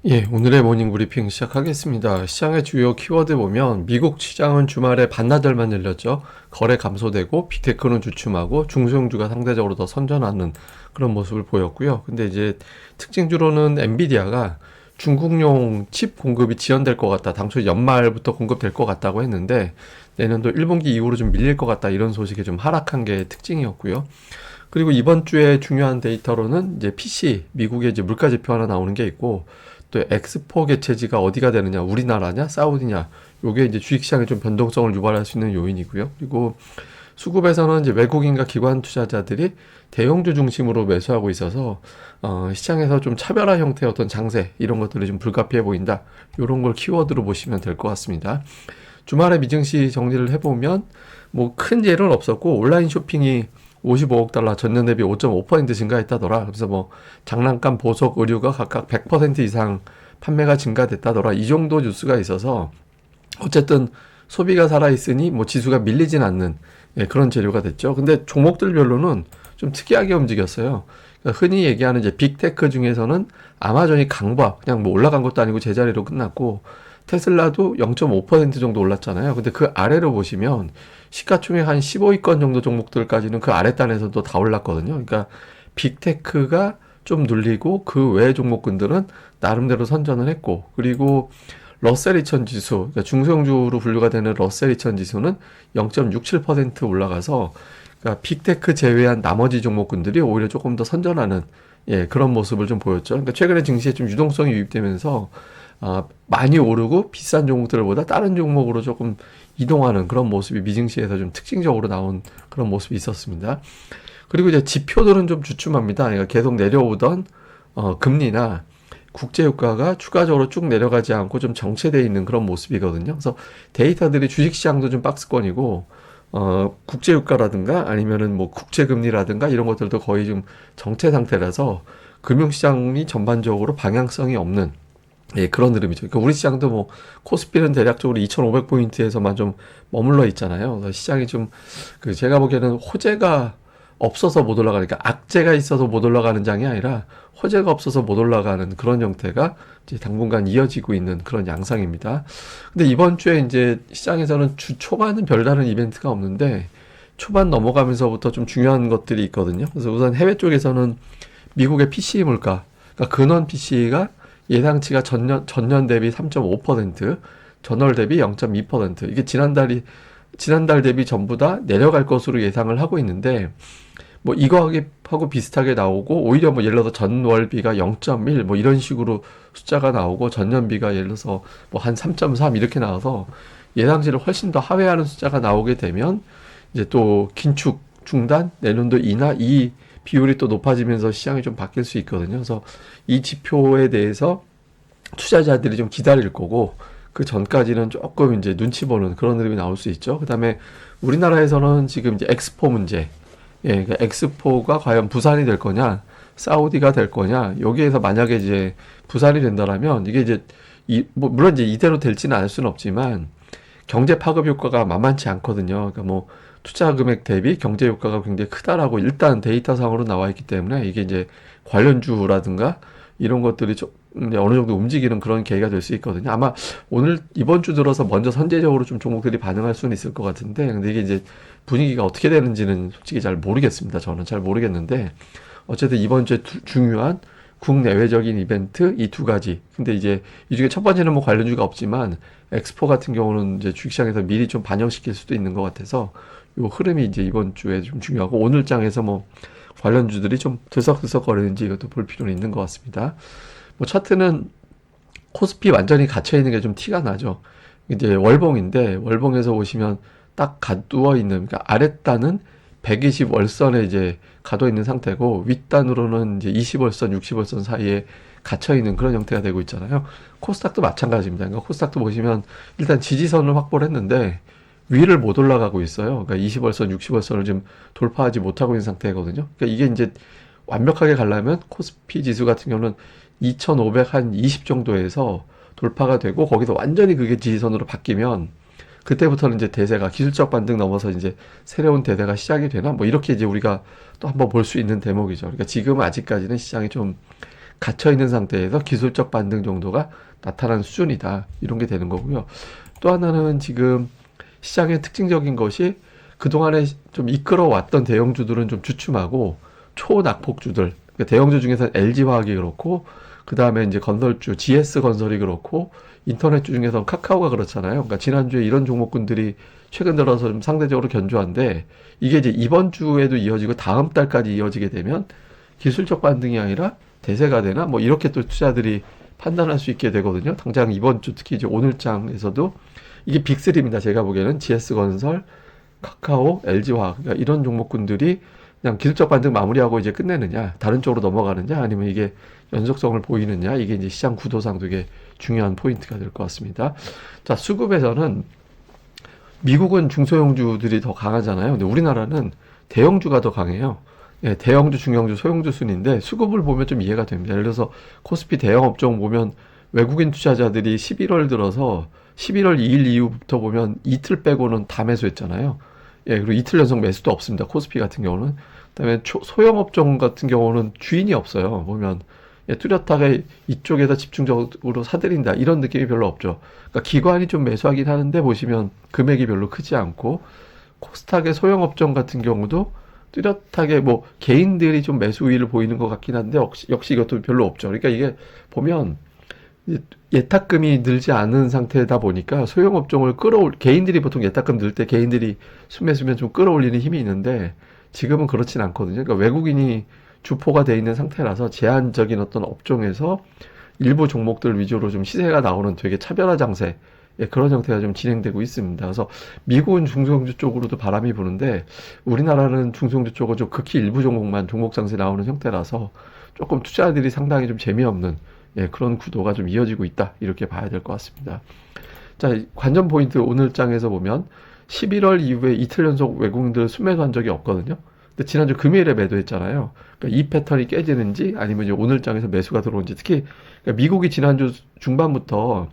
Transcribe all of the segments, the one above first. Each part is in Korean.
예, 오늘의 모닝 브리핑 시작하겠습니다. 시장의 주요 키워드 보면 미국 시장은 주말에 반나절만 열렸죠. 거래 감소되고 빅테크는 주춤하고 중소형주가 상대적으로 더 선전하는 그런 모습을 보였고요. 근데 이제 특징주로는 엔비디아가 중국용 칩 공급이 지연될 것 같다. 당초 연말부터 공급될 것 같다고 했는데 내년도 1분기 이후로 좀 밀릴 것 같다. 이런 소식이 좀 하락한 게 특징이었고요. 그리고 이번 주에 중요한 데이터로는 이제 PC, 미국의 이제 물가 지표 하나 나오는 게 있고 또 엑스포 개최지가 어디가 되느냐, 우리나라냐, 사우디냐, 요게 이제 주식시장에 좀 변동성을 유발할 수 있는 요인이고요. 그리고 수급에서는 이제 외국인과 기관 투자자들이 대형주 중심으로 매수하고 있어서 시장에서 좀 차별화 형태의 어떤 장세 이런 것들이 좀 불가피해 보인다. 이런 걸 키워드로 보시면 될 것 같습니다. 주말에 미증시 정리를 해보면 뭐 큰 예는 없었고 온라인 쇼핑이 55억 달러 전년 대비 5.5% 증가했다더라. 그래서 뭐 장난감, 보석, 의류가 각각 100% 이상 판매가 증가됐다더라. 이 정도 뉴스가 있어서 어쨌든 소비가 살아있으니 뭐 지수가 밀리진 않는 그런 재료가 됐죠. 근데 종목들별로는 좀 특이하게 움직였어요. 그러니까 흔히 얘기하는 이제 빅테크 중에서는 아마존이 강보합, 그냥 뭐 올라간 것도 아니고 제자리로 끝났고 테슬라도 0.5% 정도 올랐잖아요. 근데 그 아래로 보시면 시가총액 한 15위권 정도 종목들까지는 그 아랫단에서도 다 올랐거든요. 그러니까 빅테크가 좀 눌리고 그 외의 종목군들은 나름대로 선전을 했고, 그리고 러셀 2000 지수, 그러니까 중소형주로 분류가 되는 러셀 2000 지수는 0.67% 올라가서 그러니까 빅테크 제외한 나머지 종목군들이 오히려 조금 더 선전하는 그런 모습을 좀 보였죠. 그러니까 최근에 증시에 좀 유동성이 유입되면서 많이 오르고 비싼 종목들보다 다른 종목으로 조금 이동하는 그런 모습이 미증시에서 좀 특징적으로 나온 그런 모습이 있었습니다. 그리고 이제 지표들은 좀 주춤합니다. 그러니까 계속 내려오던 금리나 국제유가가 추가적으로 쭉 내려가지 않고 좀 정체되어 있는 그런 모습이거든요. 그래서 데이터들이 주식시장도 좀 박스권이고 국제유가라든가 아니면은 뭐 국채금리라든가 이런 것들도 거의 좀 정체 상태라서 금융시장이 전반적으로 방향성이 없는 그런 흐름이죠. 그러니까 우리 시장도 뭐 코스피는 대략적으로 2,500포인트에서만 좀 머물러 있잖아요. 그래서 시장이 좀 그 제가 보기에는 호재가 없어서 못 올라가니까 악재가 있어서 못 올라가는 장이 아니라 호재가 없어서 못 올라가는 그런 형태가 이제 당분간 이어지고 있는 그런 양상입니다. 근데 이번 주에 이제 시장에서는 주 초반은 별다른 이벤트가 없는데 초반 넘어가면서부터 좀 중요한 것들이 있거든요. 그래서 우선 해외 쪽에서는 미국의 PC 물가, 그러니까 근원 PC가 예상치가 전년 대비 3.5%, 전월 대비 0.2%. 이게 지난달 대비 전부 다 내려갈 것으로 예상을 하고 있는데, 뭐 이거하고 비슷하게 나오고, 오히려 뭐 예를 들어서 전월비가 0.1, 뭐 이런 식으로 숫자가 나오고, 전년비가 예를 들어서 뭐 한 3.3 이렇게 나와서 예상치를 훨씬 더 하회하는 숫자가 나오게 되면, 이제 또 긴축 중단, 내년도 인하 이 비율이 또 높아지면서 시장이 좀 바뀔 수 있거든요. 그래서 이 지표에 대해서 투자자들이 좀 기다릴 거고, 그 전까지는 조금 이제 눈치 보는 그런 흐름이 나올 수 있죠. 그 다음에 우리나라에서는 지금 이제 엑스포 문제, 그러니까 엑스포가 과연 부산이 될 거냐, 사우디가 될 거냐, 여기에서 만약에 이제 부산이 된다라면 이게 이제 뭐 물론 이제 이대로 될지는 않을 수는 없지만 경제 파급 효과가 만만치 않거든요. 그러니까 뭐 투자 금액 대비 경제 효과가 굉장히 크다라고 일단 데이터상으로 나와 있기 때문에 이게 이제 관련주라든가 이런 것들이 좀 어느 정도 움직이는 그런 계기가 될 수 있거든요. 아마 오늘 이번 주 들어서 먼저 선제적으로 좀 종목들이 반응할 수는 있을 것 같은데, 근데 이게 이제 분위기가 어떻게 되는지는 솔직히 잘 모르겠습니다. 저는 잘 모르겠는데 어쨌든 이번 주에 중요한 국내외적인 이벤트 이 두 가지. 근데 이제 이 중에 첫 번째는 뭐 관련주가 없지만 엑스포 같은 경우는 이제 주식시장에서 미리 좀 반영시킬 수도 있는 것 같아서 요 흐름이 이제 이번 주에 좀 중요하고 오늘 장에서 뭐 관련주들이 좀 들썩들썩 거리는지 이것도 볼 필요는 있는 것 같습니다. 뭐 차트는 코스피 완전히 갇혀 있는 게 좀 티가 나죠. 이제 월봉인데 월봉에서 보시면 딱 가두어 있는, 그러니까 아랫단은 120 월선에 이제 가둬 있는 상태고 윗단으로는 이제 20 월선, 60 월선 사이에 갇혀 있는 그런 형태가 되고 있잖아요. 코스닥도 마찬가지입니다. 그러니까 코스닥도 보시면 일단 지지선을 확보를 했는데 위를 못 올라가고 있어요. 그러니까 20 월선, 60 월선을 지금 돌파하지 못하고 있는 상태거든요. 그러니까 이게 이제 완벽하게 가려면 코스피 지수 같은 경우는 2520 정도에서 돌파가 되고 거기서 완전히 그게 지지선으로 바뀌면 그때부터는 이제 대세가 기술적 반등 넘어서 이제 새로운 대세가 시작이 되나 뭐 이렇게 이제 우리가 또 한번 볼 수 있는 대목이죠. 그러니까 지금은 아직까지는 시장이 좀 갇혀 있는 상태에서 기술적 반등 정도가 나타나는 수준이다. 이런 게 되는 거고요. 또 하나는 지금 시장의 특징적인 것이 그동안에 좀 이끌어왔던 대형주들은 좀 주춤하고 초낙폭주들, 그러니까 대형주 중에서 LG화학이 그렇고 그 다음에 이제 건설주, GS건설이 그렇고 인터넷주 중에서는 카카오가 그렇잖아요. 그러니까 지난주에 이런 종목군들이 최근 들어서 좀 상대적으로 견조한데 이게 이제 이번 주에도 이어지고 다음 달까지 이어지게 되면 기술적 반등이 아니라 대세가 되나 뭐 이렇게 또 투자들이 판단할 수 있게 되거든요. 당장 이번 주 특히 이제 오늘장에서도 이게 빅3입니다. 제가 보기에는 GS건설, 카카오, LG화학 그러니까 이런 종목군들이 그냥 기술적 반등 마무리하고 이제 끝내느냐, 다른 쪽으로 넘어가느냐, 아니면 이게 연속성을 보이느냐, 이게 이제 시장 구도상 되게 중요한 포인트가 될 것 같습니다. 자, 수급에서는 미국은 중소형주들이 더 강하잖아요. 근데 우리나라는 대형주가 더 강해요. 예, 대형주, 중형주, 소형주 순인데 수급을 보면 좀 이해가 됩니다. 예를 들어서 코스피 대형 업종 보면 외국인 투자자들이 11월 들어서 11월 2일 이후부터 보면 이틀 빼고는 다 매수했잖아요. 예, 그리고 이틀 연속 매수도 없습니다. 코스피 같은 경우는. 그다음에 소형 업종 같은 경우는 주인이 없어요. 보면 예, 뚜렷하게 이쪽에서 집중적으로 사들인다 이런 느낌이 별로 없죠. 그러니까 기관이 좀 매수하긴 하는데 보시면 금액이 별로 크지 않고 코스닥의 소형 업종 같은 경우도 뚜렷하게 뭐 개인들이 좀 매수 우위를 보이는 것 같긴 한데 역시 이것도 별로 없죠. 그러니까 이게 보면 예탁금이 늘지 않은 상태다 보니까 소형 업종을 개인들이 보통 예탁금 늘 때 개인들이 순매수면 좀 끌어올리는 힘이 있는데 지금은 그렇진 않거든요. 그러니까 외국인이 주포가 돼 있는 상태라서 제한적인 어떤 업종에서 일부 종목들 위주로 좀 시세가 나오는 되게 차별화 장세 예, 그런 형태가 좀 진행되고 있습니다. 그래서 미국은 중소형주 쪽으로도 바람이 부는데 우리나라는 중소형주 쪽은 좀 극히 일부 종목만 종목 장세 나오는 형태라서 조금 투자들이 상당히 좀 재미없는 예, 그런 구도가 좀 이어지고 있다 이렇게 봐야 될 것 같습니다. 자, 관전 포인트 오늘 장에서 보면 11월 이후에 이틀 연속 외국인들 순매수한 적이 없거든요. 근데 지난주 금요일에 매도했잖아요. 그러니까 이 패턴이 깨지는지 아니면 이제 오늘 장에서 매수가 들어온지 특히 그러니까 미국이 지난주 중반부터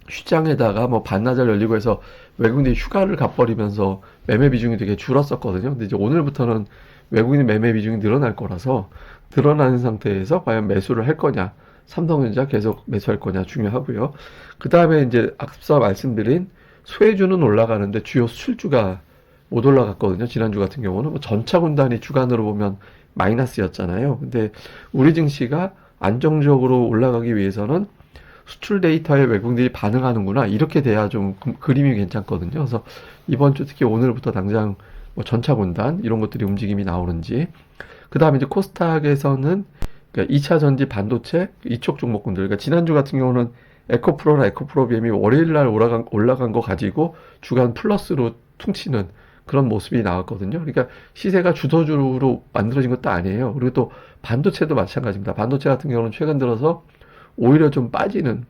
시장에다가 뭐 반나절 열리고 해서 외국인들이 휴가를 가버리면서 매매 비중이 되게 줄었었거든요. 근데 이제 오늘부터는 외국인 매매 비중이 늘어날 거라서 늘어나는 상태에서 과연 매수를 할 거냐, 삼성전자 계속 매수할 거냐 중요하고요. 그 다음에 이제 앞서 말씀드린 소외주는 올라가는데 주요 수출주가 못 올라갔거든요. 지난주 같은 경우는 뭐 전차군단이 주간으로 보면 마이너스였잖아요. 근데 우리 증시가 안정적으로 올라가기 위해서는 수출 데이터에 외국인들이 반응하는구나 이렇게 돼야 좀 그림이 괜찮거든요. 그래서 이번 주 특히 오늘부터 당장 뭐 전차군단 이런 것들이 움직임이 나오는지 그 다음에 이제 코스닥에서는 그러니까 2차 전지 반도체 이쪽 종목군들 그러니까 지난주 같은 경우는 에코프로나 에코프로비엠이 월요일날 올라간 거 가지고 주간 플러스로 퉁치는 그런 모습이 나왔거든요. 그러니까 시세가 주도주로 만들어진 것도 아니에요. 그리고 또 반도체도 마찬가지입니다. 반도체 같은 경우는 최근 들어서 오히려 좀 빠지는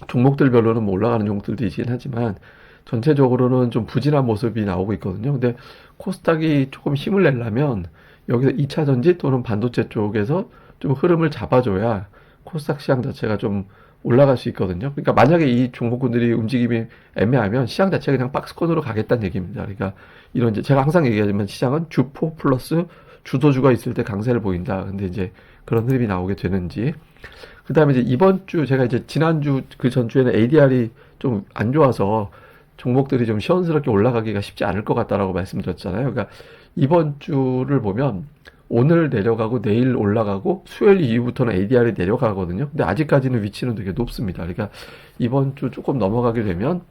종목들별로는 뭐 올라가는 종목들도 있긴 하지만 전체적으로는 좀 부진한 모습이 나오고 있거든요. 근데 코스닥이 조금 힘을 내려면 여기서 2차 전지 또는 반도체 쪽에서 좀 흐름을 잡아줘야 코스닥 시장 자체가 좀 올라갈 수 있거든요. 그러니까 만약에 이 종목군들이 움직임이 애매하면 시장 자체가 그냥 박스권으로 가겠다는 얘기입니다. 그러니까 이런 이제 제가 항상 얘기하지만 시장은 주포 플러스 주도주가 있을 때 강세를 보인다. 근데 이제 그런 흐름이 나오게 되는지. 그 다음에 이제 이번 주 제가 이제 지난주 그 전주에는 ADR이 좀 안 좋아서 종목들이 좀 시원스럽게 올라가기가 쉽지 않을 것 같다라고 말씀드렸잖아요. 그러니까 이번 주를 보면 오늘 내려가고 내일 올라가고 수요일 이후부터는 ADR이 내려가거든요. 근데 아직까지는 위치는 되게 높습니다. 그러니까 이번 주 조금 넘어가게 되면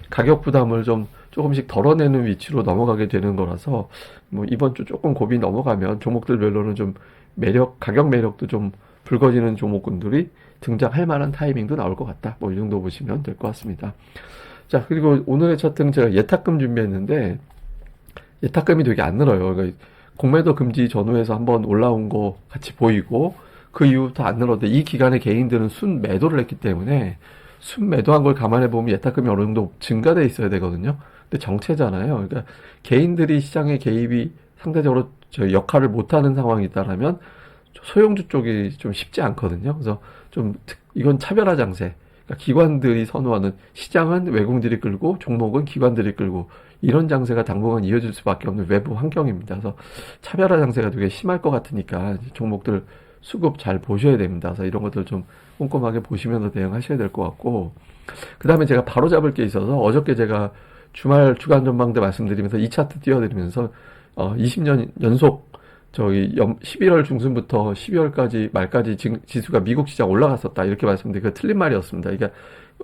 가격 부담을 좀 조금씩 덜어내는 위치로 넘어가게 되는 거라서 뭐 이번 주 조금 고비 넘어가면 종목들별로는 좀 가격 매력도 좀 붉어지는 종목군들이 등장할 만한 타이밍도 나올 것 같다. 뭐 이 정도 보시면 될 것 같습니다. 자, 그리고 오늘의 차트는 제가 예탁금 준비했는데 예탁금이 되게 안 늘어요. 그러니까 공매도 금지 전후에서 한번 올라온 거 같이 보이고 그 이후부터 안 늘었는데 이 기간에 개인들은 순 매도를 했기 때문에 순 매도한 걸 감안해 보면 예탁금이 어느 정도 증가돼 있어야 되거든요. 근데 정체잖아요. 그러니까 개인들이 시장에 개입이 상대적으로 저 역할을 못하는 상황이 있다라면 소형주 쪽이 좀 쉽지 않거든요. 그래서 좀 이건 차별화 장세. 그러니까 기관들이 선호하는 시장은 외국인들이 끌고 종목은 기관들이 끌고 이런 장세가 당분간 이어질 수밖에 없는 외부 환경입니다. 그래서 차별화 장세가 되게 심할 것 같으니까 종목들 수급 잘 보셔야 됩니다. 그래서 이런 것들 좀 꼼꼼하게 보시면서 대응하셔야 될 것 같고, 그 다음에 제가 바로 잡을 게 있어서 어저께 제가 주말 주간 전망대 말씀드리면서 이 차트 띄워드리면서 20년 연속 저기 11월 중순부터 12월까지 말까지 지수가 미국 시장 올라갔었다 이렇게 말씀드리고 틀린 말이었습니다. 이게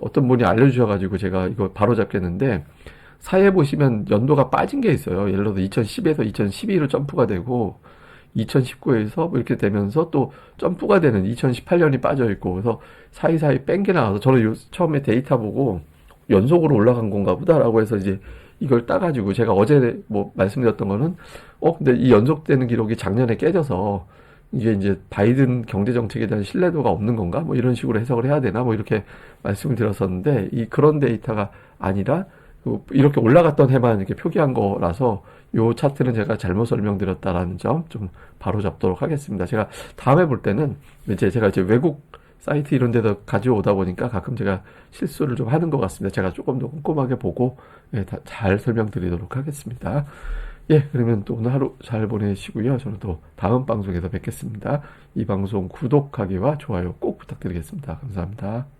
어떤 분이 알려주셔가지고 제가 이거 바로 잡겠는데, 사이에 보시면 연도가 빠진 게 있어요. 예를 들어서 2010에서 2012로 점프가 되고 2019에서 뭐 이렇게 되면서 또 점프가 되는 2018년이 빠져 있고, 그래서 사이사이 뺀 게 나와서 저는 처음에 데이터 보고 연속으로 올라간 건가 보다라고 해서 이제 이걸 따가지고, 제가 어제 뭐 말씀드렸던 거는 근데 이 연속되는 기록이 작년에 깨져서 이게 이제 바이든 경제 정책에 대한 신뢰도가 없는 건가 뭐 이런 식으로 해석을 해야 되나 뭐 이렇게 말씀을 드렸었는데, 그런 데이터가 아니라 이렇게 올라갔던 해만 이렇게 표기한 거라서 요 차트는 제가 잘못 설명드렸다라는 점 좀 바로 잡도록 하겠습니다. 제가 다음에 볼 때는 제가 이제 외국 사이트 이런 데서 가져오다 보니까 가끔 제가 실수를 좀 하는 것 같습니다. 제가 조금 더 꼼꼼하게 보고 잘 설명드리도록 하겠습니다. 예, 그러면 또 오늘 하루 잘 보내시고요. 저는 또 다음 방송에서 뵙겠습니다. 이 방송 구독하기와 좋아요 꼭 부탁드리겠습니다. 감사합니다.